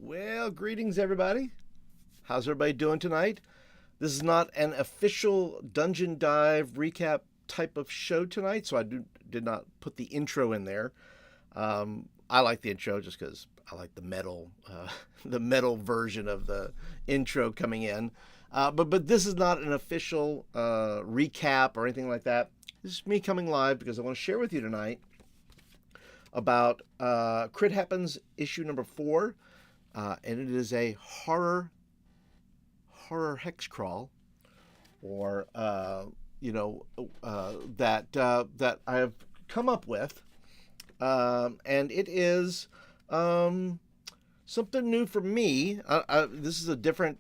Well, greetings everybody. How's everybody doing tonight? This is not an official Dungeon Dive recap type of show tonight, so did not put the intro in there. I like the intro just because I like the metal, the metal version of the intro coming in. But this is not an official recap or anything like that. This is me coming live because I want to share with you tonight about Crit Happens issue number 4. And it is a horror hex crawl, or that I have come up with, and it is something new for me. This is a different.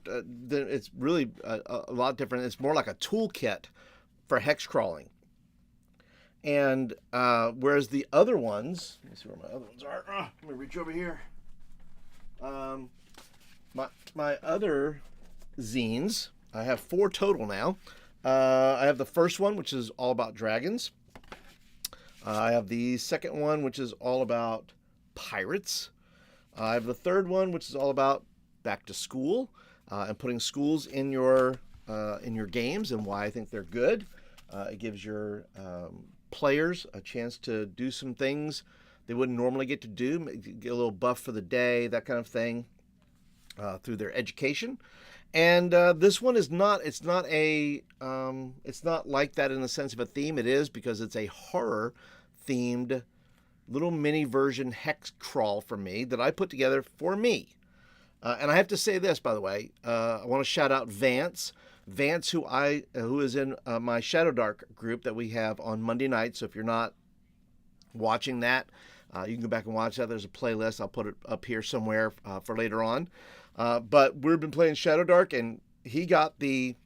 It's really a lot different. It's more like a toolkit for hex crawling, and whereas the other ones, let me see where my other ones are. Let me reach over here. My other zines, I have 4 total now. I have the first one, which is all about dragons. I have the second one, which is all about pirates. I have the third one, which is all about back to school and putting schools in your games and why I think they're good. It gives your players a chance to do some things they wouldn't normally get to do, get a little buff for the day, that kind of thing, through their education. And this one is not. It's not like that in the sense of a theme. It is because it's a horror themed little mini version hex crawl for me that I put together for me. And I have to say this, by the way. I want to shout out Vance, who is in my Shadow Dark group that we have on Monday night. So if you're not watching that, you can go back and watch that. There's a playlist. I'll put it up here somewhere for later on. But we've been playing Shadow Dark, and he got the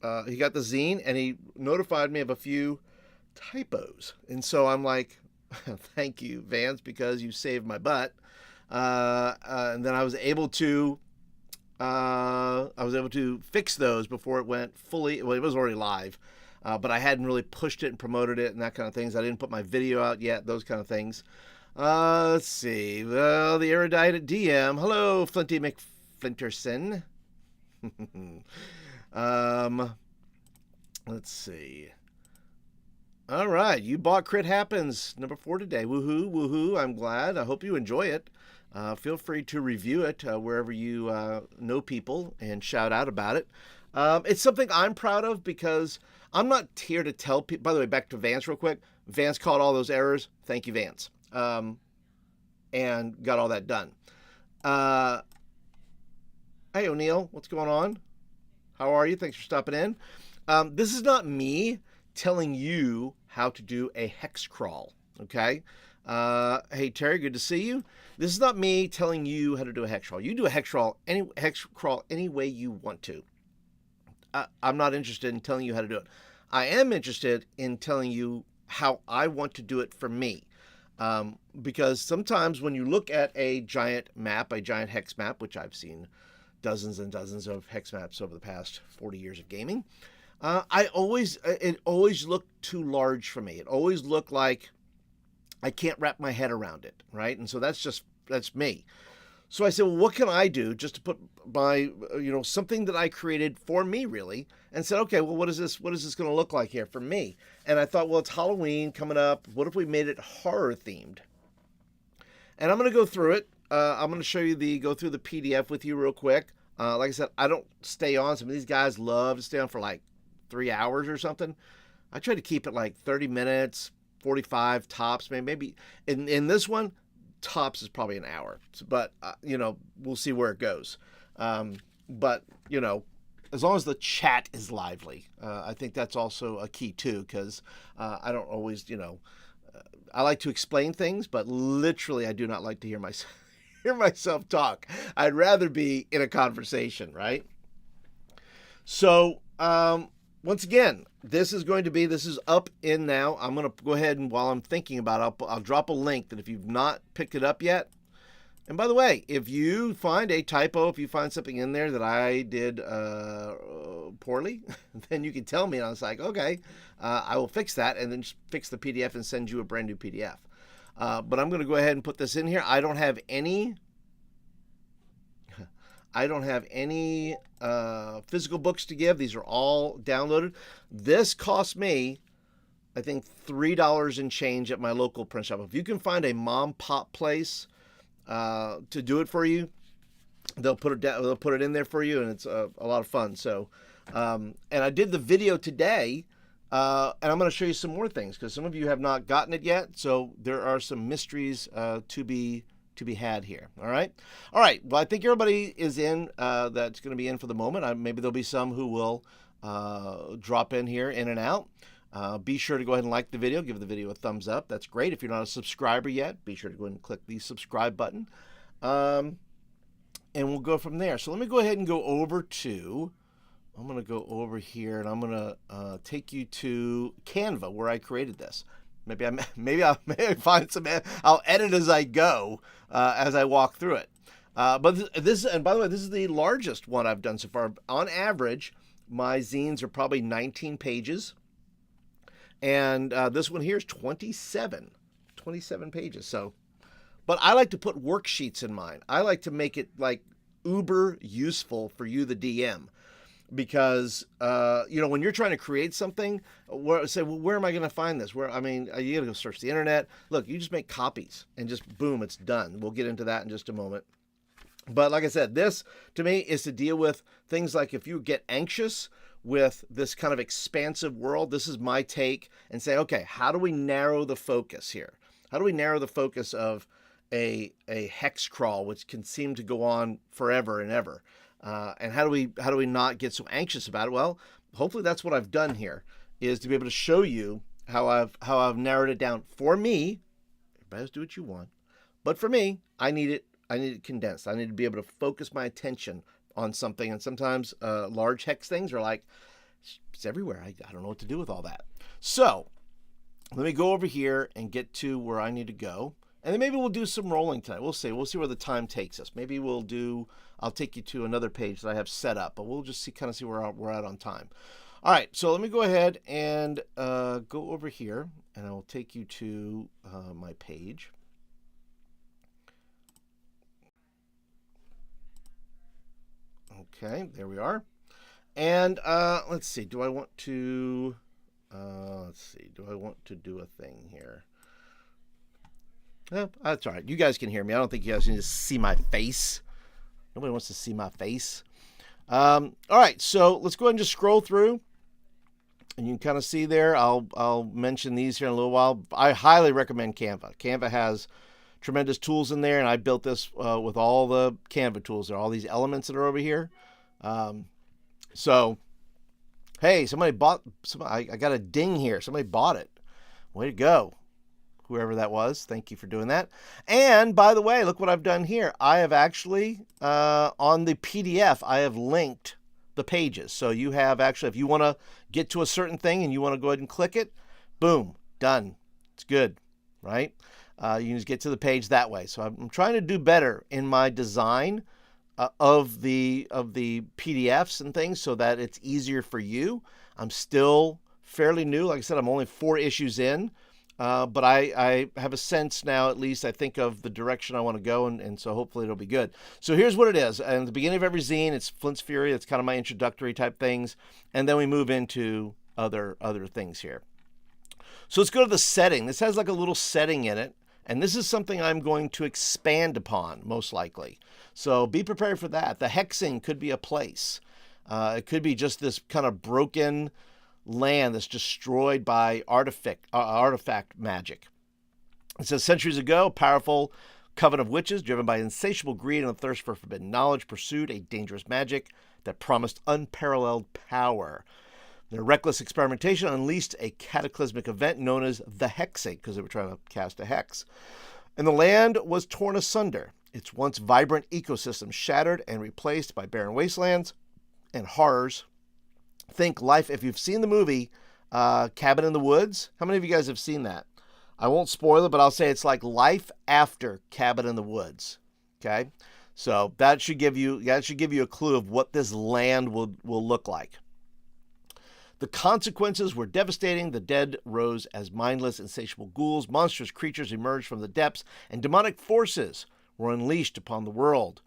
zine, and he notified me of a few typos. And so I'm like, thank you, Vance, because you saved my butt. And then I was able to fix those before it went fully. Well, it was already live. But I hadn't really pushed it and promoted it and that kind of things. I didn't put my video out yet, those kind of things. Let's see. Well, the erudite DM. Hello, Flinty McFlinterson. Let's see. All right. You bought Crit Happens number 4 today. Woohoo, woohoo. I'm glad. I hope you enjoy it. Feel free to review it wherever you know people and shout out about it. It's something I'm proud of because I'm not here to tell people. By the way, back to Vance real quick. Vance caught all those errors. Thank you, Vance. And got all that done. Hey, O'Neill, what's going on? How are you? Thanks for stopping in. This is not me telling you how to do a hex crawl, okay? Hey, Terry, good to see you. This is not me telling you how to do a hex crawl. You do a hex crawl any way you want to. I'm not interested in telling you how to do it. I am interested in telling you how I want to do it for me. Because sometimes when you look at a giant hex map, which I've seen dozens and dozens of hex maps over the past 40 years of gaming, it always looked too large for me. It always looked like I can't wrap my head around it, right? And so that's me. So I said, well, what can I do just to put my, something that I created for me, really, and said, okay, well, what is this going to look like here for me? And I thought, well, it's Halloween coming up. What if we made it horror themed? And I'm going to go through it. I'm going to show you go through the PDF with you real quick. Like I said, I don't stay on. Some of these guys love to stay on for like 3 hours or something. I try to keep it like 30 minutes, 45 tops, maybe. In this one, tops is probably an hour, but we'll see where it goes. But as long as the chat is lively, I think that's also a key too, because I don't always, I like to explain things, but literally I do not like to hear myself talk. I'd rather be in a conversation, right? So once again, this is up in now. I'm going to go ahead and while I'm thinking about it, I'll drop a link that if you've not picked it up yet. And by the way, if you find a typo, if you find something in there that I did poorly, then you can tell me. And I was like, okay, I will fix that and then just fix the PDF and send you a brand new PDF. But I'm going to go ahead and put this in here. I don't have any I don't have any physical books to give. These are all downloaded. This cost me, I think, $3 and change at my local print shop. If you can find a mom pop place to do it for you, they'll put it down. They'll put it in there for you, and it's a lot of fun. So, and I did the video today, and I'm going to show you some more things because some of you have not gotten it yet. So there are some mysteries to be had here. All right. Well, I think everybody is in. That's going to be in for the moment. Maybe there'll be some who will drop in here, in and out. Be sure to go ahead and like the video. Give the video a thumbs up. That's great. If you're not a subscriber yet, be sure to go ahead and click the subscribe button. And we'll go from there. So let me go ahead and go over to, I'm going to go over here and I'm going to take you to Canva where I created this. Maybe I'll find some, I'll edit as I go, as I walk through it. But this, and by the way, this is the largest one I've done so far. On average, my zines are probably 19 pages. And this one here is 27 pages. So, but I like to put worksheets in mine. I like to make it like uber useful for you, the DM, because you know, when you're trying to create something, say, well, where am I going to find this? Where, I mean, you got to go search the internet. Look, you just make copies and just boom, it's done. We'll get into that in just a moment. But like I said, this to me is to deal with things like if you get anxious with this kind of expansive world, this is my take, and say, okay, how do we narrow the focus here? How do we narrow the focus of a hex crawl, which can seem to go on forever and ever? And how do we not get so anxious about it? Well, hopefully that's what I've done here, is to be able to show you how I've narrowed it down for me. Everybody else do what you want, but for me, I need it condensed. I need to be able to focus my attention on something. And sometimes large hex things are like, it's everywhere. I don't know what to do with all that. So let me go over here and get to where I need to go. And then maybe we'll do some rolling tonight. We'll see where the time takes us. Maybe I'll take you to another page that I have set up, but we'll just kind of see where we're at on time. All right, so let me go ahead and go over here, and I will take you to my page. Okay, there we are. And let's see, do I want to do a thing here? That's all right. You guys can hear me. I don't think you guys need to see my face. Nobody wants to see my face. All right, so let's go ahead and just scroll through. And you can kind of see there. I'll mention these here in a little while. I highly recommend Canva. Canva has tremendous tools in there, and I built this with all the Canva tools. There are all these elements that are over here. So, hey, somebody bought. I got a ding here. Somebody bought it. Way to go. Whoever that was, thank you for doing that. And by the way, look what I've done here. I have actually, on the PDF, I have linked the pages. So you have actually, if you want to get to a certain thing and you want to go ahead and click it, boom, done. It's good, right? You can just get to the page that way. So I'm trying to do better in my design of the PDFs and things so that it's easier for you. I'm still fairly new. Like I said, I'm only 4 issues in. But I have a sense now, at least, I think, of the direction I want to go, and so hopefully it'll be good. So here's what it is. And at the beginning of every zine, it's Flint's Fury. That's kind of my introductory type things. And then we move into other things here. So let's go to the setting. This has like a little setting in it. And this is something I'm going to expand upon, most likely. So be prepared for that. The hexing could be a place. It could be just this kind of broken land that's destroyed by artifact magic. It says, centuries ago, a powerful coven of witches, driven by insatiable greed and a thirst for forbidden knowledge, pursued a dangerous magic that promised unparalleled power. Their reckless experimentation unleashed a cataclysmic event known as the hexing, because they were trying to cast a hex. And the land was torn asunder, its once vibrant ecosystem shattered and replaced by barren wastelands and horrors. Think life, if you've seen the movie Cabin in the Woods, how many of you guys have seen that? I won't spoil it, but I'll say it's like life after Cabin in the Woods. Okay, so that should give you a clue of what this land will look like. The consequences were devastating. The dead rose as mindless, insatiable ghouls. Monstrous creatures emerged from the depths, and demonic forces were unleashed upon the world.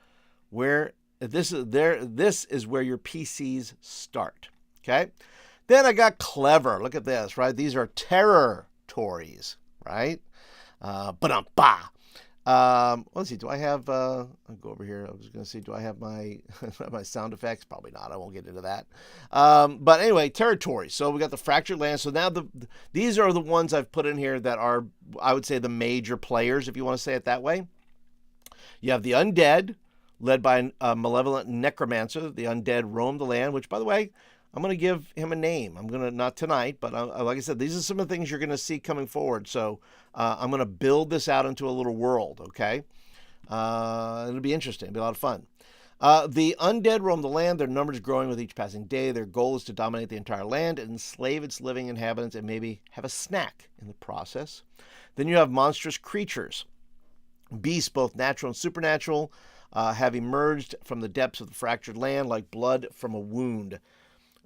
Where This is where your PCs start. Okay. Then I got clever. Look at this, right? These are territories, right? Ba-dum-ba. Let's see. Do I have? I'll go over here. I was going to see. Do I have my my sound effects? Probably not. I won't get into that. But anyway, territory. So we got the fractured land. So now these are the ones I've put in here that are, I would say, the major players, if you want to say it that way. You have the undead, led by a malevolent necromancer. The undead roam the land. Which, by the way, I'm going to give him a name. I'm going to, not tonight, but like I said, these are some of the things you're going to see coming forward. So I'm going to build this out into a little world, okay? It'll be interesting. It'll be a lot of fun. The undead roam the land. Their numbers growing with each passing day. Their goal is to dominate the entire land and enslave its living inhabitants and maybe have a snack in the process. Then you have monstrous creatures. Beasts, both natural and supernatural, have emerged from the depths of the fractured land like blood from a wound.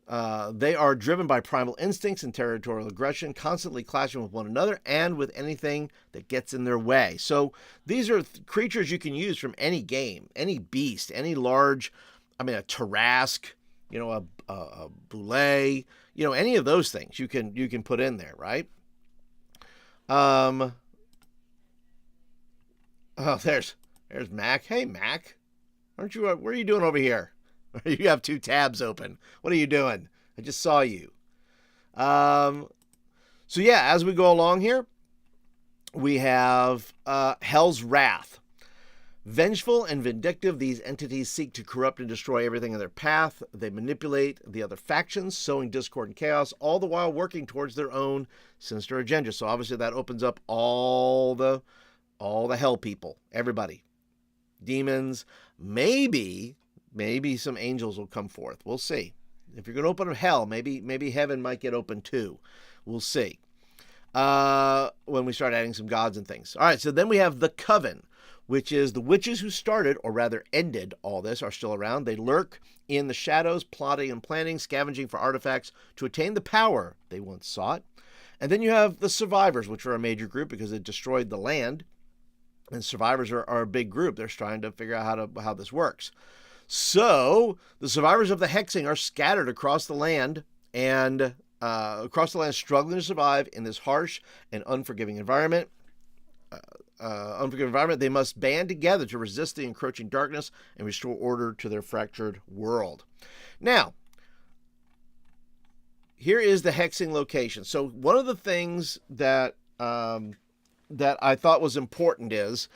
They are driven by primal instincts and territorial aggression, constantly clashing with one another and with anything that gets in their way. So these are creatures you can use from any game, any beast, any large, a Tarrasque, a Boule, any of those things you can put in there, right? Oh, there's Mac. Hey, Mac, aren't you? What are you doing over here? You have two tabs open. What are you doing? I just saw you. So yeah, as we go along here, we have Hell's Wrath. Vengeful and vindictive, these entities seek to corrupt and destroy everything in their path. They manipulate the other factions, sowing discord and chaos, all the while working towards their own sinister agenda. So obviously that opens up all the hell people, everybody. Demons, maybe some angels will come forth. We'll see. If you're going to open up hell, maybe heaven might get open too. We'll see. When we start adding some gods and things. All right, so then we have the Coven, which is the witches who started, or rather ended all this, are still around. They lurk in the shadows, plotting and planning, scavenging for artifacts to attain the power they once sought. And then you have the Survivors, which are a major group because it destroyed the land. And Survivors are a big group. They're trying to figure out how this works. So the survivors of the hexing are scattered across the land and struggling to survive in this harsh and unforgiving environment. They must band together to resist the encroaching darkness and restore order to their fractured world. Now, here is the hexing location. So one of the things that I thought was important is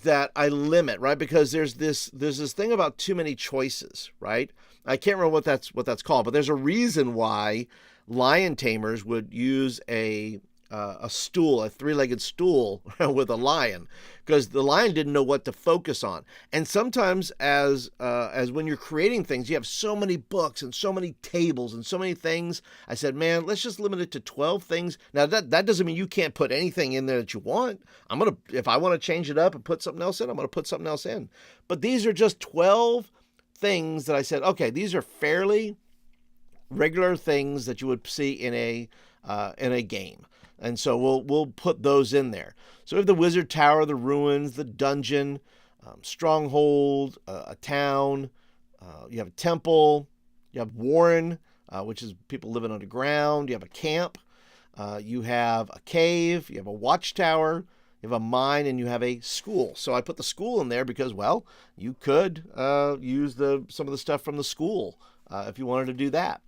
that I limit, right? Because there's this thing about too many choices, right? I can't remember what that's called, but there's a reason why lion tamers would use a stool, a three-legged stool with a lion, because the lion didn't know what to focus on. And sometimes as when you're creating things, you have so many books and so many tables and so many things. I said, man, let's just limit it to 12 things. Now that doesn't mean you can't put anything in there that you want. If I want to change it up and put something else in, I'm going to put something else in. But these are just 12 things that I said, okay, these are fairly regular things that you would see in a game. And so we'll put those in there. So we have the Wizard Tower, the ruins, the dungeon, stronghold, a town. You have a temple. You have Warren, which is people living underground. You have a camp. You have a cave. You have a watchtower. You have a mine, and you have a school. So I put the school in there because, well, you could use some of the stuff from the school if you wanted to do that.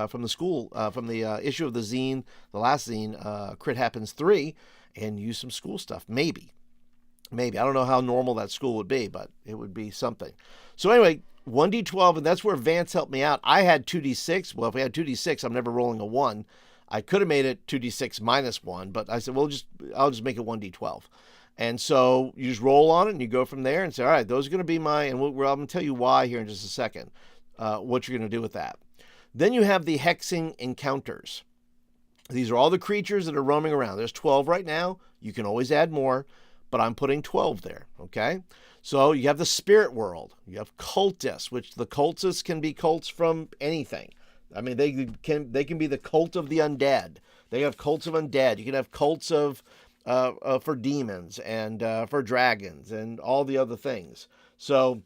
From the school, from the issue of the zine, the last zine, Crit Happens 3, and use some school stuff. Maybe. I don't know how normal that school would be, but it would be something. So anyway, 1d12, and that's where Vance helped me out. I had 2d6. Well, if we had 2d6, I'm never rolling a 1. I could have made it 2d6 minus 1, but I said, I'll just make it 1d12. And so you just roll on it, and you go from there and say, all right, those are going to be and I'm going to tell you why here in just a second, what you're going to do with that. Then you have the hexing encounters. These are all the creatures that are roaming around. There's 12 right now. You can always add more, but I'm putting 12 there, okay? So you have the spirit world. You have cultists, which the cultists can be cults from anything. I mean, they can be the cult of the undead. They have cults of undead. You can have cults for demons and for dragons and all the other things. So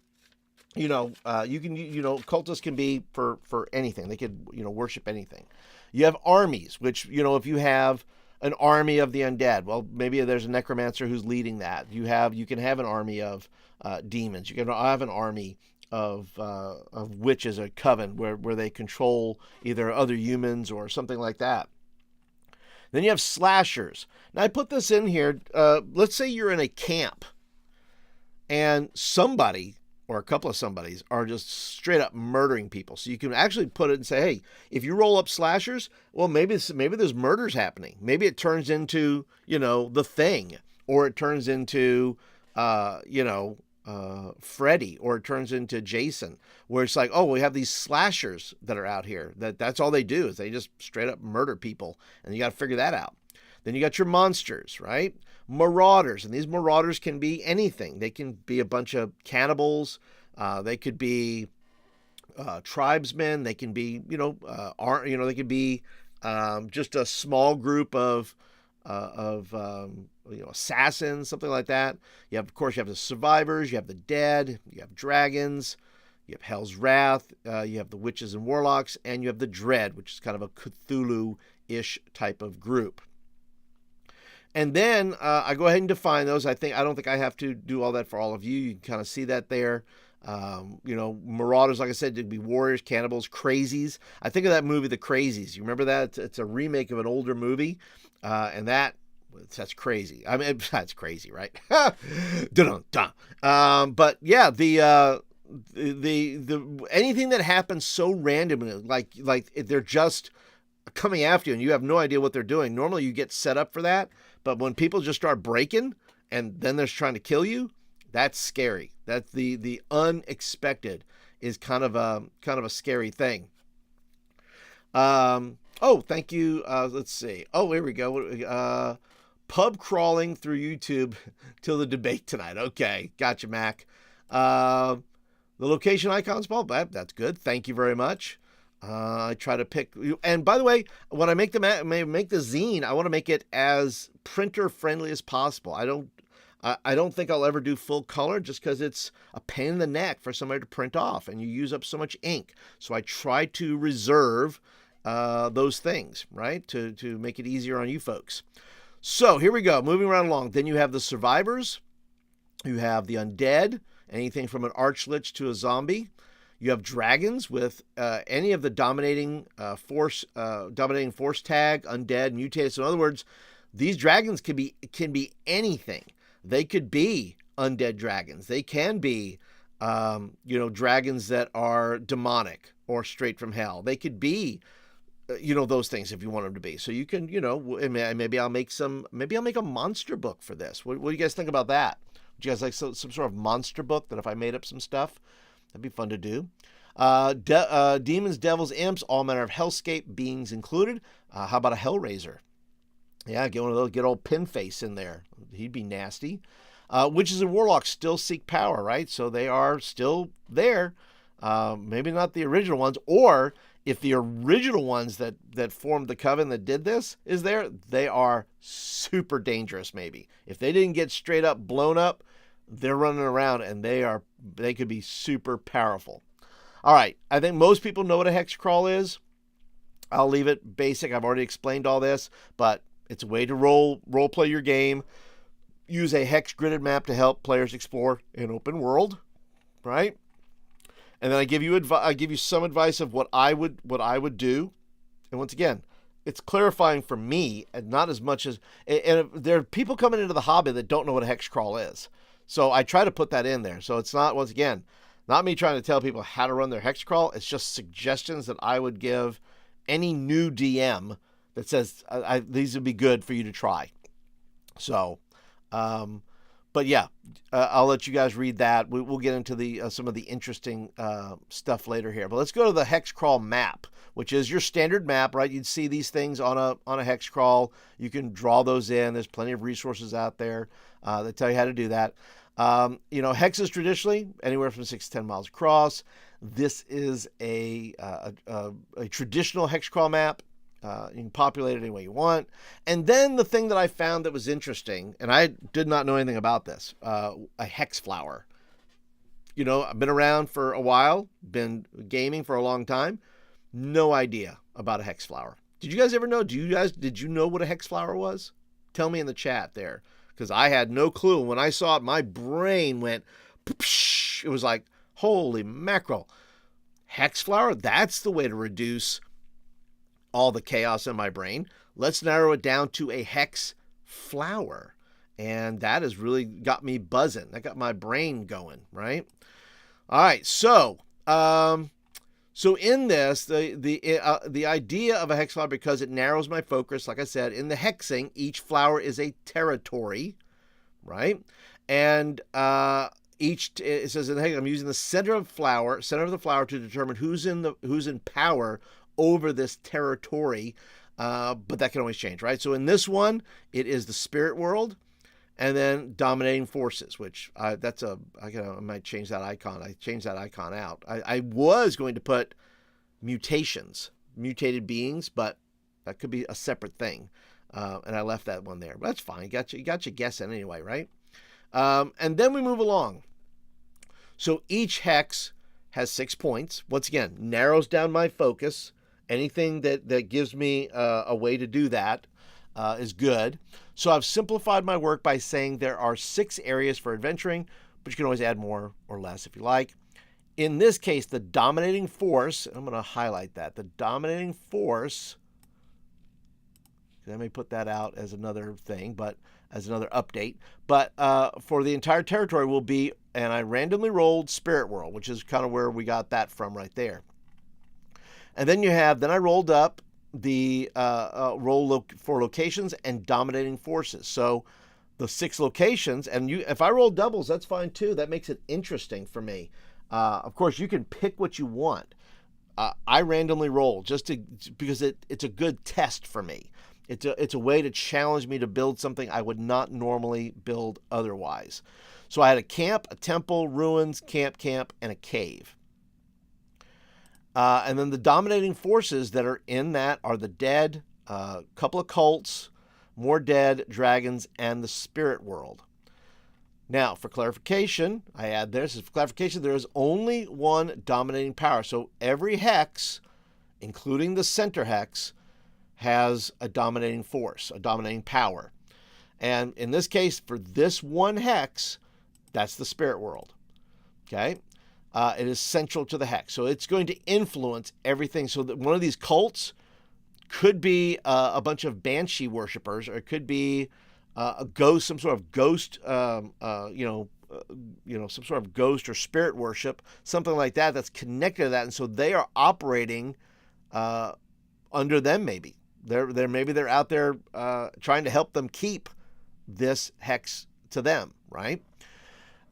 cultists can be for anything. They could, worship anything. You have armies, which, if you have an army of the undead, well, maybe there's a necromancer who's leading that. You can have an army of demons. You can have an army of witches, a coven where they control either other humans or something like that. Then you have slashers. Now I put this in here. Let's say you're in a camp and somebody or a couple of somebodies are just straight up murdering people. So you can actually put it and say, hey, if you roll up slashers, well, maybe there's murders happening. Maybe it turns into, The Thing, or it turns into, Freddy, or it turns into Jason, where it's like, oh, we have these slashers that are out here. That's all they do is they just straight up murder people, and you got to figure that out. Then you got your monsters, right? Marauders, and these marauders can be anything. They can be a bunch of cannibals. They could be tribesmen. They can be, they could be just a small group of assassins, something like that. Of course, you have the survivors. You have the dead. You have dragons. You have Hell's Wrath. You have the witches and warlocks, and you have the Dread, which is kind of a Cthulhu-ish type of group. And then I go ahead and define those. I don't think I have to do all that for all of you. You can kind of see that there. Marauders, like I said, could be warriors, cannibals, crazies. I think of that movie, The Crazies. You remember that? It's a remake of an older movie, and that's crazy. I mean, that's crazy, right? But yeah, the anything that happens so randomly, like they're just coming after you and you have no idea what they're doing. Normally you get set up for that, but when people just start breaking and then they're trying to kill you, that's scary. That's the unexpected is kind of a scary thing. Thank you. Let's see. Oh, here we go. Pub crawling through YouTube till the debate tonight. Okay, gotcha, Mac. The location icons, Paul. That's good. Thank you very much. I try to pick, and by the way, when I make the zine, I want to make it as printer friendly as possible. I don't think I'll ever do full color just because it's a pain in the neck for somebody to print off, and you use up so much ink. So I try to reserve those things, right, to make it easier on you folks. So here we go, moving right along. Then you have the survivors, you have the undead, anything from an archlich to a zombie. You have dragons with any of the dominating force tag, undead, mutated. So in other words, these dragons can be anything. They could be undead dragons. They can be, dragons that are demonic or straight from hell. They could be, those things if you want them to be. So you can, maybe I'll make a monster book for this. What do you guys think about that? Would you guys like some sort of monster book that if I made up some stuff? That'd be fun to do. Demons, devils, imps, all manner of hellscape beings included. How about a Hellraiser? Yeah, get one of those, get old Pinface in there. He'd be nasty. Witches and warlocks still seek power, right? So they are still there. Maybe not the original ones, or if the original ones that formed the coven that did this is there, they are super dangerous maybe. If they didn't get straight up blown up, they're running around and they could be super powerful. All right, I think most people know what a hex crawl is. I'll leave it basic. I've already explained all this, but it's a way to role play your game. Use a hex gridded map to help players explore an open world, right? And then I give you some advice of what I would do. And once again, it's clarifying for me, and not as much as. And there are people coming into the hobby that don't know what a hex crawl is. So I try to put that in there. So it's not, once again, not me trying to tell people how to run their hex crawl. It's just suggestions that I would give any new DM that says these would be good for you to try. So, but yeah, I'll let you guys read that. We'll get into the some of the interesting stuff later here. But let's go to the hex crawl map, which is your standard map, right? You'd see these things on a hex crawl. You can draw those in. There's plenty of resources out there that tell you how to do that. Hexes traditionally anywhere from 6 to 10 miles across. This is a traditional hex crawl map. You can populate it any way you want. And then the thing that I found that was interesting, and I did not know anything about this, a hex flower. I've been around for a while, been gaming for a long time. No idea about a hex flower. Did you guys ever know? Did you know what a hex flower was? Tell me in the chat there, because I had no clue. When I saw it, my brain went, psh, it was like, holy mackerel. Hex flower, that's the way to reduce all the chaos in my brain. Let's narrow it down to a hex flower. And that has really got me buzzing. That got my brain going, right? All right, so in this, the idea of a hex flower, because it narrows my focus, like I said, in the hexing, each flower is a territory, right? And it says in the hex, I'm using the center of the flower to determine who's in power over this territory, but that can always change, right? So in this one, it is the spirit world. And then dominating forces, which I might change that icon. I changed that icon out. I was going to put mutated beings, but that could be a separate thing. And I left that one there. But that's fine. You got you guessing anyway, right? And then we move along. So each hex has 6 points. Once again, narrows down my focus. Anything that gives me a way to do that is good. So I've simplified my work by saying there are 6 areas for adventuring, but you can always add more or less if you like. In this case, the dominating force, and I'm going to highlight that, the dominating force, I may put that out as another thing, but as another update, but for the entire territory will be, and I randomly rolled Spirit World, which is kind of where we got that from right there. And then I rolled up the for locations and dominating forces. So the 6 locations, and if I roll doubles, that's fine too. That makes it interesting for me. Of course, you can pick what you want. I randomly roll because it's a good test for me. It's a way to challenge me to build something I would not normally build otherwise. So I had a camp, a temple, ruins, camp, and a cave. And then the dominating forces that are in that are the dead, a couple of cults, more dead, dragons, and the spirit world. Now, for clarification, there is only one dominating power. So every hex, including the center hex, has a dominating force, a dominating power. And in this case, for this one hex, that's the spirit world. Okay? It is central to the hex. So it's going to influence everything. So that one of these cults could be a bunch of banshee worshipers, or it could be a ghost, some sort of ghost, some sort of ghost or spirit worship, something like that that's connected to that. And so they are operating under them maybe. Maybe they're out there trying to help them keep this hex to them, right?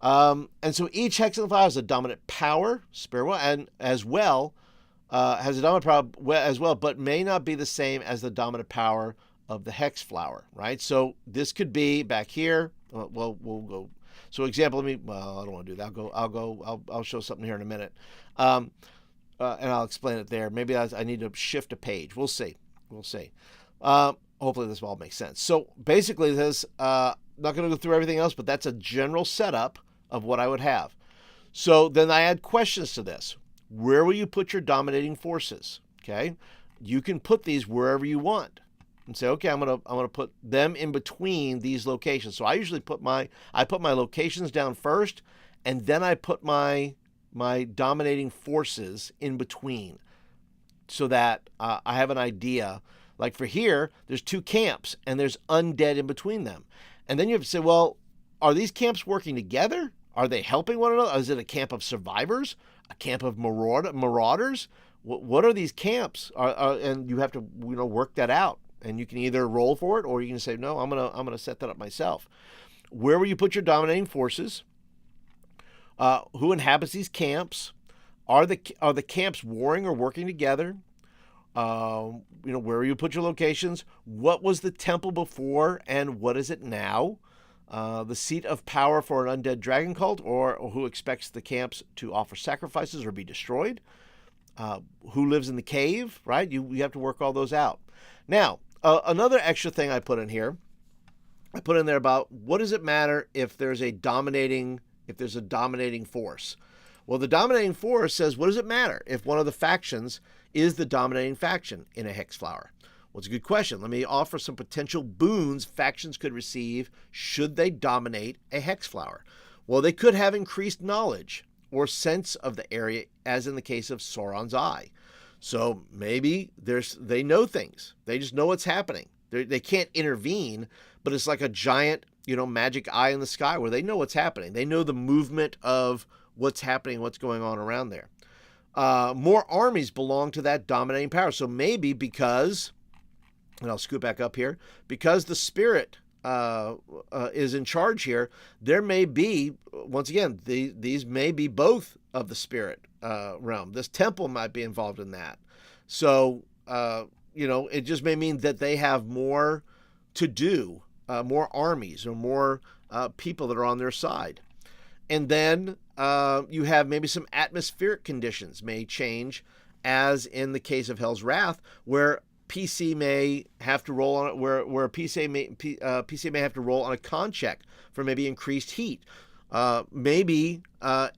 And so each hex in the file has a dominant power, spirit, and as well has a dominant power as well, but may not be the same as the dominant power of the hex flower, right? So this could be back here. Well, we'll go. So example, I don't want to do that. I'll show something here in a minute, and I'll explain it there. Maybe I need to shift a page. We'll see. Hopefully this all makes sense. So basically, this not going to go through everything else, but that's a general setup of what I would have. So then I add questions to this. Where will you put your dominating forces? Okay, you can put these wherever you want, and say, okay, I'm gonna put them in between these locations. So I usually put my locations down first, and then I put my dominating forces in between, so that I have an idea. Like for here, there's 2 camps, and there's undead in between them, and then you have to say, well, are these camps working together? Are they helping one another? Is it a camp of survivors? A camp of marauders? What are these camps? And you have to work that out. And you can either roll for it, or you can say, no, I'm gonna set that up myself. Where will you put your dominating forces? Who inhabits these camps? Are the camps warring or working together? Where will you put your locations? What was the temple before, and what is it now? The seat of power for an undead dragon cult, or who expects the camps to offer sacrifices or be destroyed? Who lives in the cave, right? You have to work all those out. Now, another extra thing I put in here, I put in there about what does it matter if there's a dominating if there's a dominating force. Well, the dominating force says, what does it matter if one of the factions is the dominating faction in a hex flower? Well, it's a good question. Let me offer some potential boons factions could receive should they dominate a hex flower. Well, they could have increased knowledge or sense of the area, as in the case of Sauron's Eye. So maybe they know things. They just know what's happening. They can't intervene, but it's like a giant, magic eye in the sky where they know what's happening. They know the movement of what's happening, what's going on around there. More armies belong to that dominating power. So maybe because, and I'll scoot back up here, because the spirit is in charge here, there may be, once again, these may be both of the spirit realm. This temple might be involved in that. So, it just may mean that they have more to do, more armies or more people that are on their side. And then you have maybe some atmospheric conditions may change, as in the case of Hell's Wrath, where PC may have to roll on it, where PC may have to roll on a con check for maybe increased heat. Maybe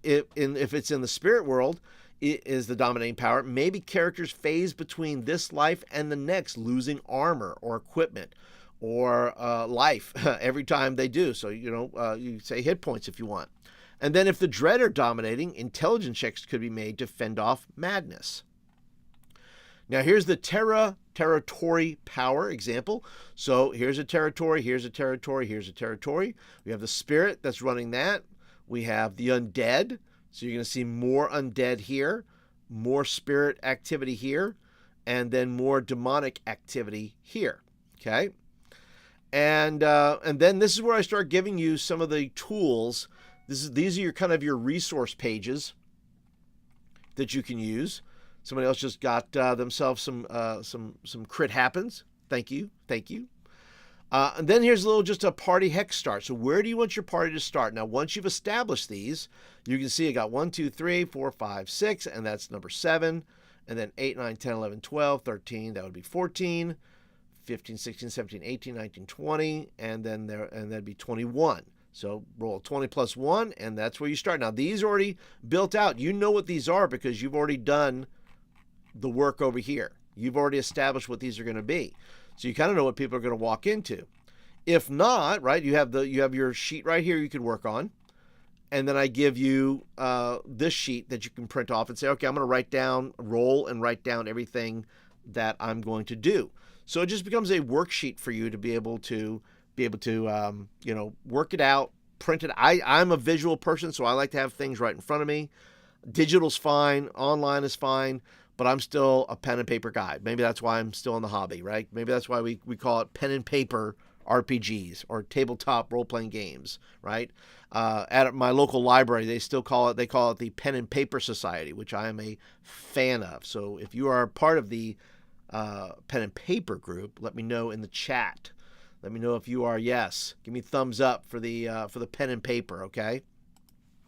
if it's in the spirit world, it is the dominating power. Maybe characters phase between this life and the next, losing armor or equipment or life every time they do. So you say hit points if you want. And then if the dread are dominating, intelligence checks could be made to fend off madness. Now here's the territory power example. So here's a territory, here's a territory, here's a territory. We have the spirit that's running that. We have the undead. So you're going to see more undead here, more spirit activity here, and then more demonic activity here. Okay. And then this is where I start giving you some of the tools. These are your resource pages that you can use. Somebody else just got themselves some crit happens. Thank you. And then here's just a party hex start. So where do you want your party to start? Now, once you've established these, you can see I got 1, 2, 3, 4, 5, 6, and that's number 7. And then 8, 9, 10, 11, 12, 13, that would be 14, 15, 16, 17, 18, 19, 20, and then that'd be 21. So roll 20 plus 1, and that's where you start. Now, these are already built out. You know what these are because you've already done the work over here. You've already established what these are going to be. So you kind of know what people are going to walk into. If not, right, you have your sheet right here you could work on. And then I give you this sheet that you can print off and say, okay, I'm going to roll and write down everything that I'm going to do. So it just becomes a worksheet for you to be able to work it out, print it. I'm a visual person, so I like to have things right in front of me. Digital's fine, online is fine, but I'm still a pen and paper guy. Maybe that's why I'm still in the hobby, right? Maybe that's why we call it pen and paper RPGs or tabletop role-playing games, right? At my local library, they call it the Pen and Paper Society, which I am a fan of. So if you are part of the pen and paper group, let me know in the chat. Let me know if you are. Yes, give me thumbs up for the pen and paper. Okay,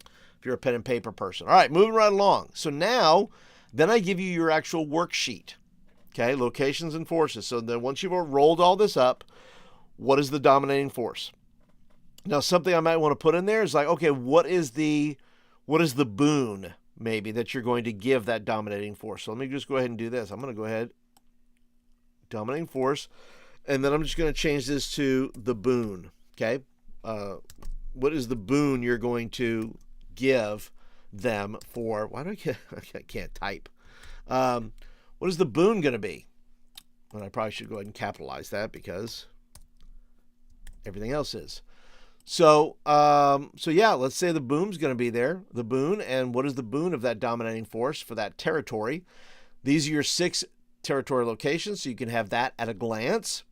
if you're a pen and paper person. All right, moving right along. So now, then I give you your actual worksheet. Okay, locations and forces. So then once you've rolled all this up, what is the dominating force? Now, something I might want to put in there is like, okay, what is the boon maybe that you're going to give that dominating force? So let me just go ahead and do this. I'm going to go ahead, dominating force. And then I'm just going to change this to the boon, okay? What is the boon you're going to give them for? I can't type. What is the boon going to be? And I probably should go ahead and capitalize that because everything else is. So yeah, let's say the boon's going to be there. The boon, and what is the boon of that dominating force for that territory? These are your 6 territory locations, so you can have that at a glance.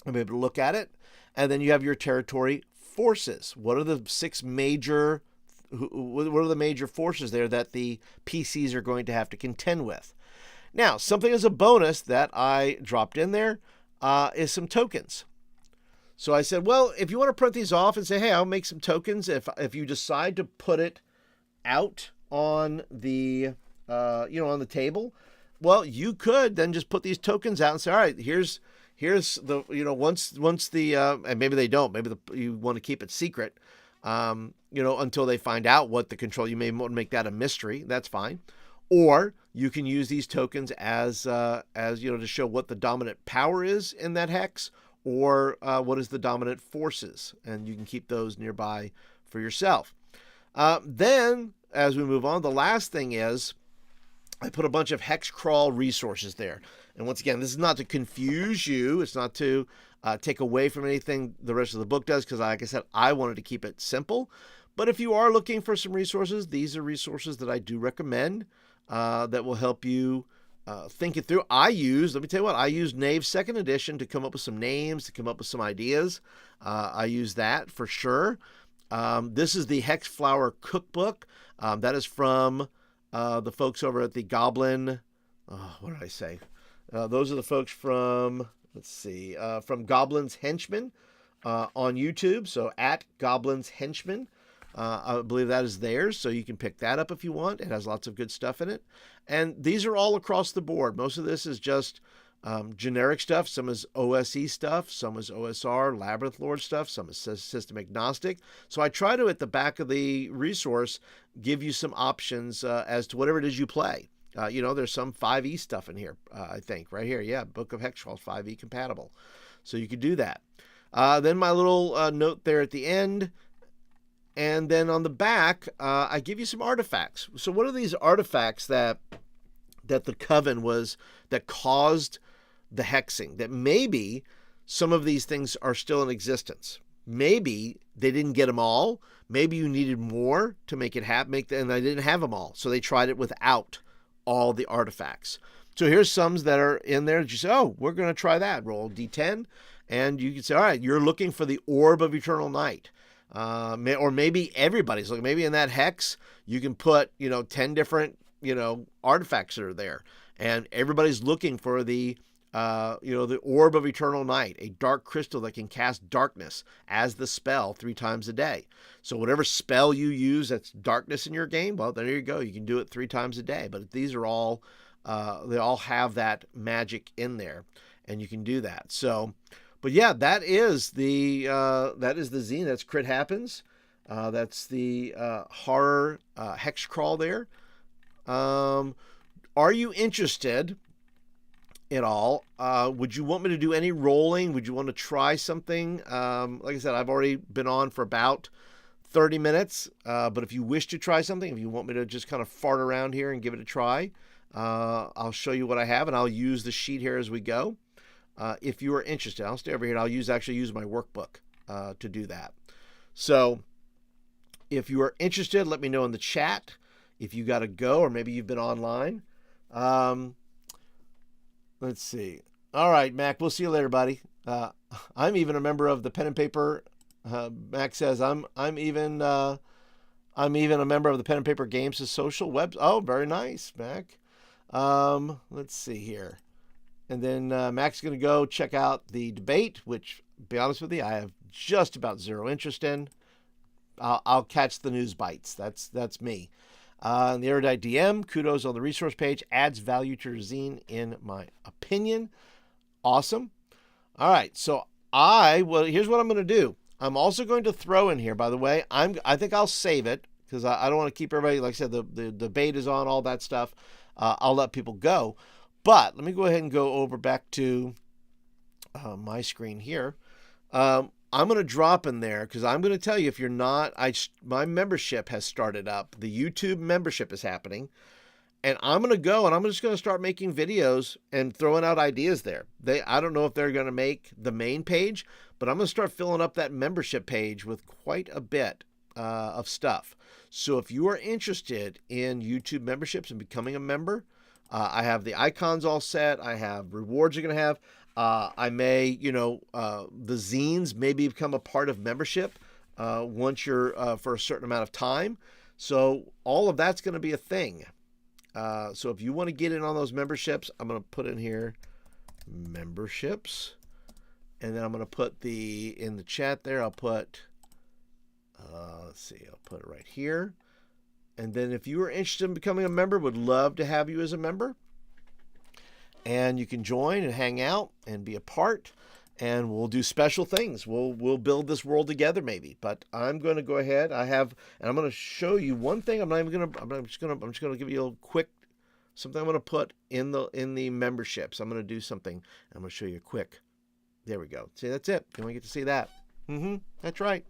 I'm able to look at it. And then you have your territory forces. What are the 6 major, what are the major forces there that the PCs are going to have to contend with? Now, something as a bonus that I dropped in there is some tokens. So I said, well, if you want to print these off and say, hey, I'll make some tokens. If you decide to put it out on the, on the table, well, you could then just put these tokens out and say, all right, here's the, once the, and maybe they don't, maybe you want to keep it secret. until they find out what the control. You may want to make that a mystery. That's fine. Or you can use these tokens as to show what the dominant power is in that hex, or what is the dominant forces, and you can keep those nearby for yourself. Then, as we move on, the last thing is I put a bunch of hex crawl resources there. And once again, this is not to confuse you. It's not to take away from anything the rest of the book does, because like I said, I wanted to keep it simple. But if you are looking for some resources, these are resources that I do recommend that will help you think it through. Let me tell you what, I used Knave's 2nd edition to come up with some names, to come up with some ideas. I use that for sure. This is the Hex Flower Cookbook. That is from the folks over at the Goblin. What did I say? Those are the folks from, from Goblin's Henchmen on YouTube. So at Goblin's Henchmen. I believe that is theirs, so you can pick that up if you want. It has lots of good stuff in it. And these are all across the board. Most of this is just generic stuff. Some is OSE stuff. Some is OSR, Labyrinth Lord stuff. Some is system agnostic. So I try to, at the back of the resource, give you some options as to whatever it is you play. There's some 5e stuff in here, I think, right here. Yeah, Book of Hex Crawl 5e compatible. So you could do that. Then my little note there at the end. And then on the back, I give you some artifacts. So what are these artifacts that the Coven that caused the hexing? That maybe some of these things are still in existence. Maybe they didn't get them all. Maybe you needed more to make it happen, and they didn't have them all. So they tried it without all the artifacts. So here's some that are in there that you say, oh, we're going to try that. Roll D10, and you can say, all right, you're looking for the Orb of Eternal Night. Or maybe everybody's looking. Maybe in that hex, you can put, 10 different, artifacts that are there. And everybody's looking for the Orb of Eternal Night, a dark crystal that can cast darkness as the spell 3 times a day. So whatever spell you use that's darkness in your game, well, there you go. You can do it 3 times a day. But these are all, they all have that magic in there, and you can do that. So, but yeah, that is the zine. That's Crit Happens. That's the horror hex crawl there. Are you interested at all? Would you want me to do any rolling? Would you want to try something? Like I said, I've already been on for about 30 minutes. But if you wish to try something, if you want me to just kind of fart around here and give it a try, I'll show you what I have, and I'll use the sheet here as we go. If you are interested, I'll stay over here and I'll actually use my workbook to do that. So if you are interested, let me know in the chat if you got to go, or maybe you've been online. Let's see. All right, Mac, we'll see you later, buddy. I'm even a member of the Pen and Paper. Mac says I'm even a member of the Pen and Paper Games' social web. Oh, very nice, Mac. Let's see here. And then Mac's going to go check out the debate, which, to be honest with you, I have just about zero interest in. I'll catch the news bites. That's me. The Erudite DM, kudos on the resource page, adds value to your zine, in my opinion. Awesome. All right, so here's what I'm going to do. I'm also going to throw in here, by the way, I think I'll save it, because I don't want to keep everybody, like I said, the debate is on, all that stuff. I'll let people go. But let me go ahead and go over back to my screen here. I'm going to drop in there, because I'm going to tell you, if you're not, my membership has started up. The YouTube membership is happening. And I'm going to go, and I'm just going to start making videos and throwing out ideas there. I don't know if they're going to make the main page, but I'm going to start filling up that membership page with quite a bit of stuff. So if you are interested in YouTube memberships and becoming a member, I have the icons all set. I have rewards you're going to have. I may, the zines may become a part of membership once you're for a certain amount of time. So all of that's going to be a thing. So if you want to get in on those memberships, I'm going to put in here memberships. And then I'm going to put in the chat there, I'll put, let's see, I'll put it right here. And then if you are interested in becoming a member, would love to have you as a member. And you can join and hang out and be a part. and we'll do special things. We'll build this world together maybe. But I'm going to go ahead. And I'm going to show you one thing. I'm just going to give you a quick something I'm going to put in the memberships. I'm going to do something. I'm going to show you a quick. There we go. See, that's it. You want to get to see that? That's right.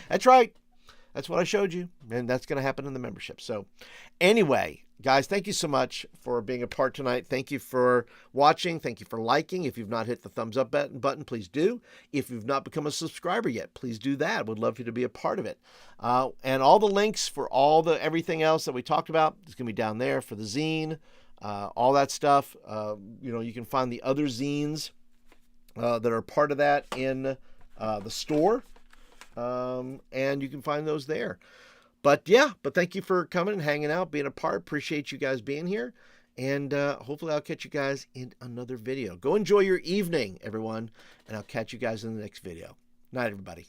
That's right. That's what I showed you, and that's going to happen in the membership. So anyway, guys, thank you so much for being a part tonight. Thank you for watching. Thank you for liking. If you've not hit the thumbs up button, please do. If you've not become a subscriber yet, please do that. Would love you to be a part of it. And all the links for everything else that we talked about is going to be down there for the zine, all that stuff. You can find the other zines that are part of that in the store. And you can find those there. But thank you for coming and hanging out, being a part. Appreciate you guys being here. And hopefully I'll catch you guys in another video. Go enjoy your evening, everyone. And I'll catch you guys in the next video. Night, everybody.